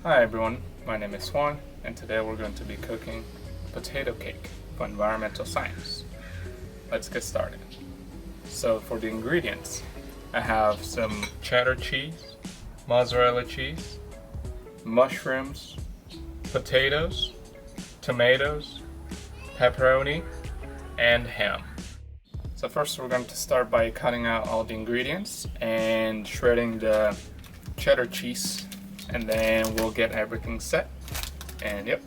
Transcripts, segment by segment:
Hi everyone, my name is Swan, and today we're going to be cooking potato cake for environmental science. Let's get started. So for the ingredients, I have some cheddar cheese, mozzarella cheese, mushrooms, potatoes, tomatoes, pepperoni, and ham. So first we're going to start by cutting out all the ingredients and shredding the cheddar cheese, and then we'll get everything set. And yep.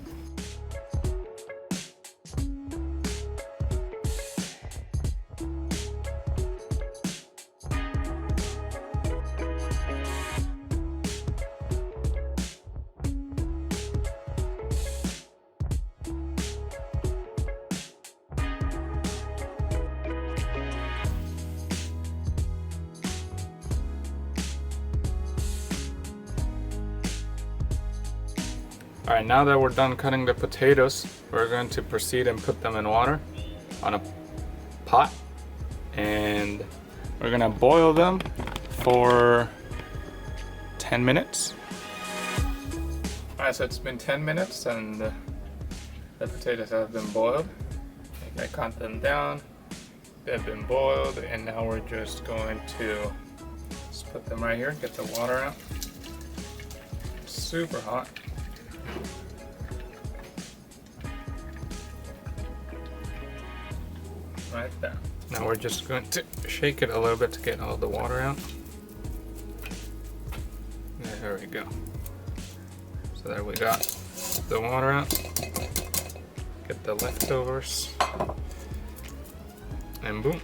Alright, now that we're done cutting the potatoes, we're going to proceed and put them in water on a pot, and we're gonna boil them for 10 minutes. Alright, so it's been 10 minutes and the potatoes have been boiled. I cut them down, they've been boiled, and now we're just going to just put them right here, get the water out. Super hot. Right there. Now we're just going to shake it a little bit to get all the water out. There we go. So there we got the water out. Get the leftovers. And boom.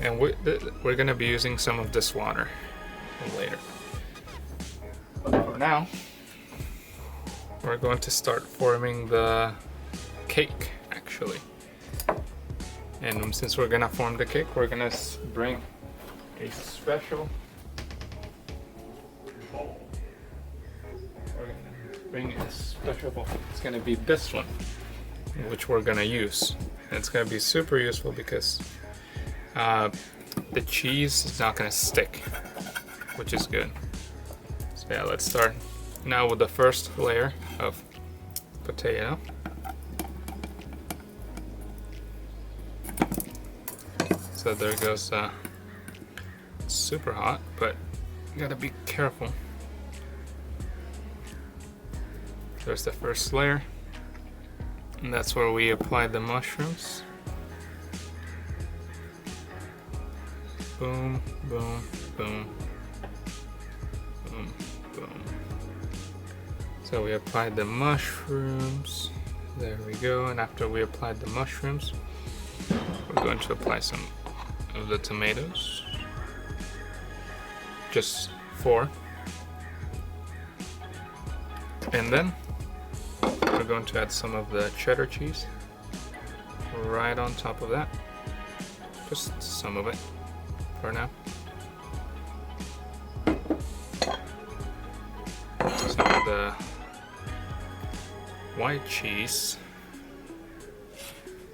And we're going to be using some of this water later. But for now, we're going to start forming the cake, actually. And since we're gonna form the cake, we're gonna bring a special bowl. We're gonna bring a special bowl. It's gonna be this one, which we're gonna use. And it's gonna be super useful because the cheese is not gonna stick, which is good. So yeah, let's start now with the first layer of potato. So there goes, it's super hot, but you gotta be careful. There's the first layer, and that's where we apply the mushrooms. Boom, boom, boom, boom, boom. So we applied the mushrooms. There we go. And after we applied the mushrooms, we're going to apply some of the tomatoes. Just 4. And then we're going to add some of the cheddar cheese right on top of that. Just some of it for now. Some of the white cheese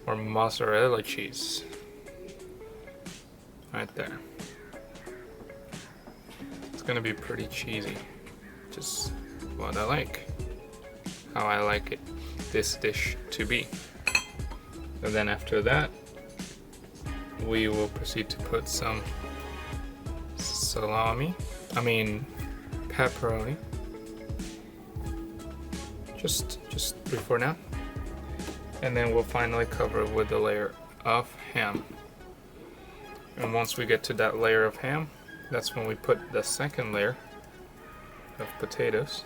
or mozzarella cheese right there. It's gonna be pretty cheesy, just what I like, how I like it, this dish to be. And then after that, we will proceed to put some pepperoni, just 3 for now. And then we'll finally cover it with a layer of ham. And once we get to that layer of ham, that's when we put the second layer of potatoes.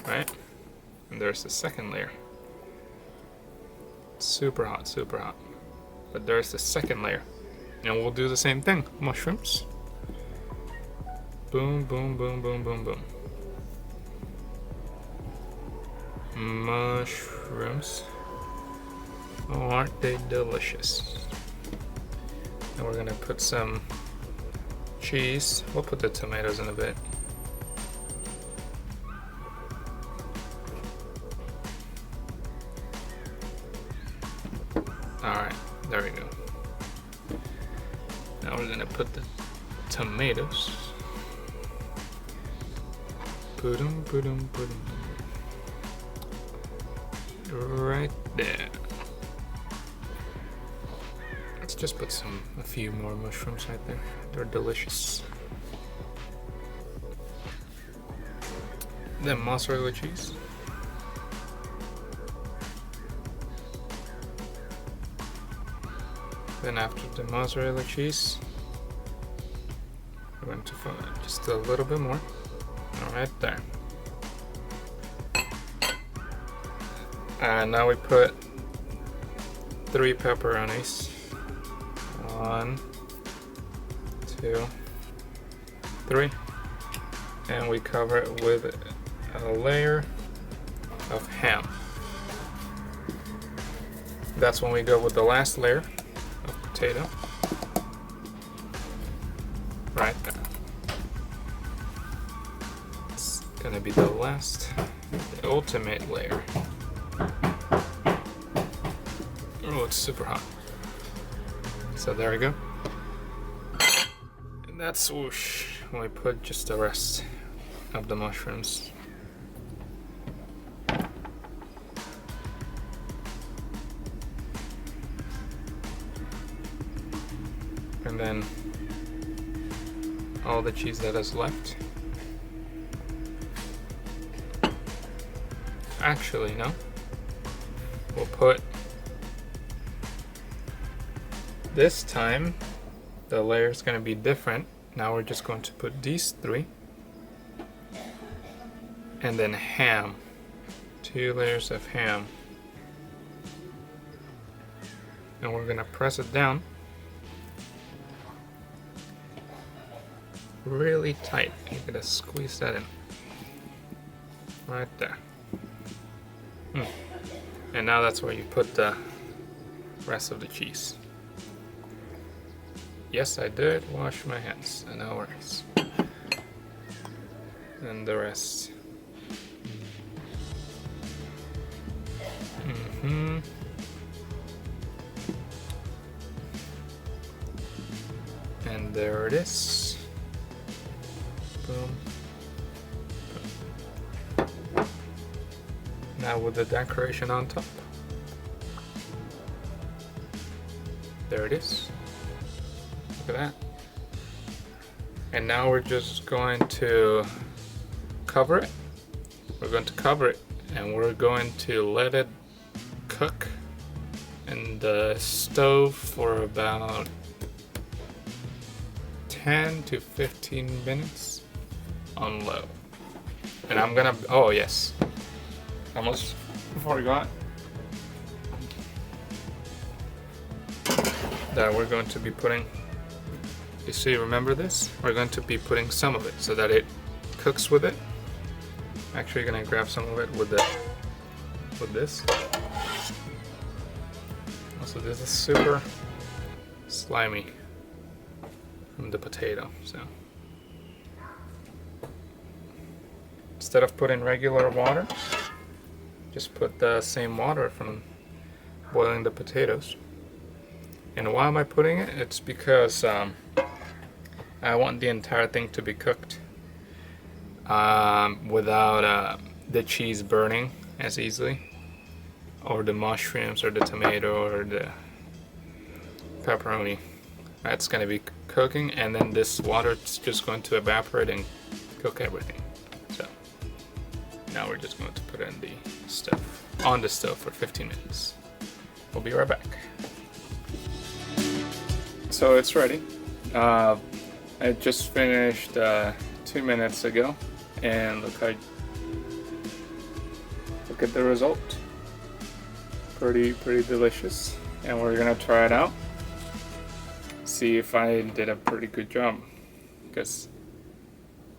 Right? And there's the second layer. Super hot, super hot. But there's the second layer. And we'll do the same thing. Mushrooms. Boom, boom, boom, boom, boom, boom. Mushrooms. Oh, aren't they delicious? And we're gonna put some cheese. We'll put the tomatoes in a bit. Alright, there we go. Now we're gonna put the tomatoes. Right there. Let's just put a few more mushrooms right there. They're delicious. Then mozzarella cheese. Then after the mozzarella cheese, we're going to put just a little bit more. Right there. And now we put 3 pepperonis. 1, 2, 3. And we cover it with a layer of ham. That's when we go with the last layer of potato. Right there. It's gonna be the last, the ultimate layer. Oh, it's super hot. So there we go. And that's whoosh when we put just the rest of the mushrooms. And then all the cheese that is left. Actually, no. We'll put, this time the layer is going to be different. Now we're just going to put these 3 and then ham, 2 layers of ham, and we're going to press it down really tight. You're going to squeeze that in right there. And now that's where you put the rest of the cheese. Yes, I did wash my hands, no worries. And the rest. And there it is. Boom. Boom. Now with the decoration on top. There it is. Look at that. And now we're just going to cover it. We're going to cover it and we're going to let it cook in the stove for about 10 to 15 minutes on low. And I'm gonna, oh yes, almost forgot that we're going to be putting, you see, remember this? We're going to be putting some of it so that it cooks with it. Actually gonna grab some of it with this. Also, this is super slimy from the potato, so instead of putting regular water, just put the same water from boiling the potatoes. And why am I putting it? It's because I want the entire thing to be cooked without the cheese burning as easily, or the mushrooms or the tomato or the pepperoni. That's going to be cooking, and then this water is just going to evaporate and cook everything. So now we're just going to put it in the stove, on the stove for 15 minutes. We'll be right back. So it's ready. I just finished 2 minutes ago, and look at the result. Pretty delicious, and we're gonna try it out. See if I did a pretty good job, because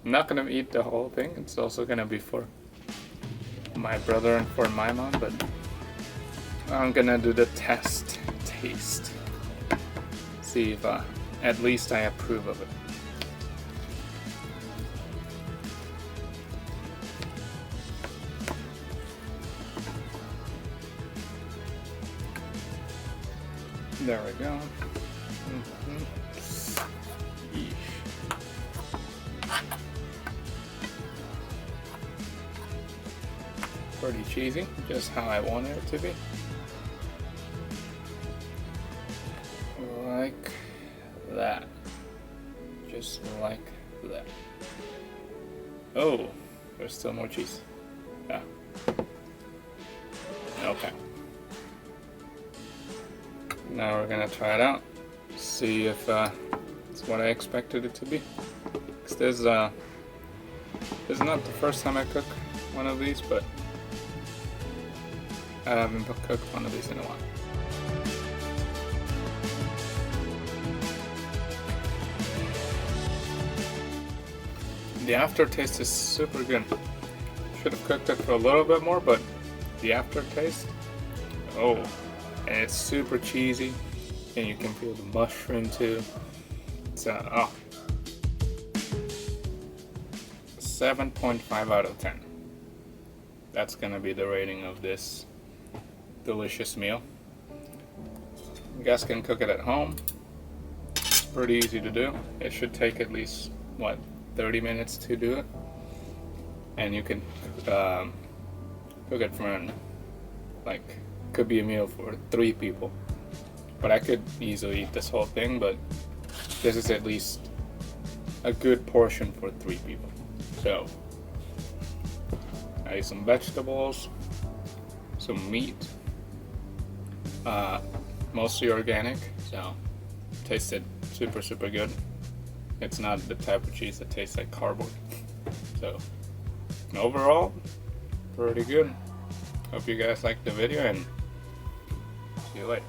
I'm not gonna eat the whole thing. It's also gonna be for my brother and for my mom, but I'm gonna do the taste. See if at least I approve of it. There we go. Pretty cheesy, just how I wanted it to be. Like that. Just like that. Oh, there's still more cheese. Yeah. Okay. Now we're gonna try it out. See if it's what I expected it to be. 'Cause this is not the first time I cook one of these, but I haven't cooked one of these in a while. The aftertaste is super good. Should have cooked it for a little bit more, but the aftertaste, oh, and it's super cheesy, and you can feel the mushroom too. It's 7.5 out of 10. That's gonna be the rating of this delicious meal. You guys can cook it at home. It's pretty easy to do. It should take at least, 30 minutes to do it. And you can cook it for, could be a meal for 3 people. But I could easily eat this whole thing, but this is at least a good portion for 3 people. So, I ate some vegetables, some meat, mostly organic, so tasted super good. It's not the type of cheese that tastes like cardboard. So, overall, pretty good. Hope you guys liked the video, and see you later.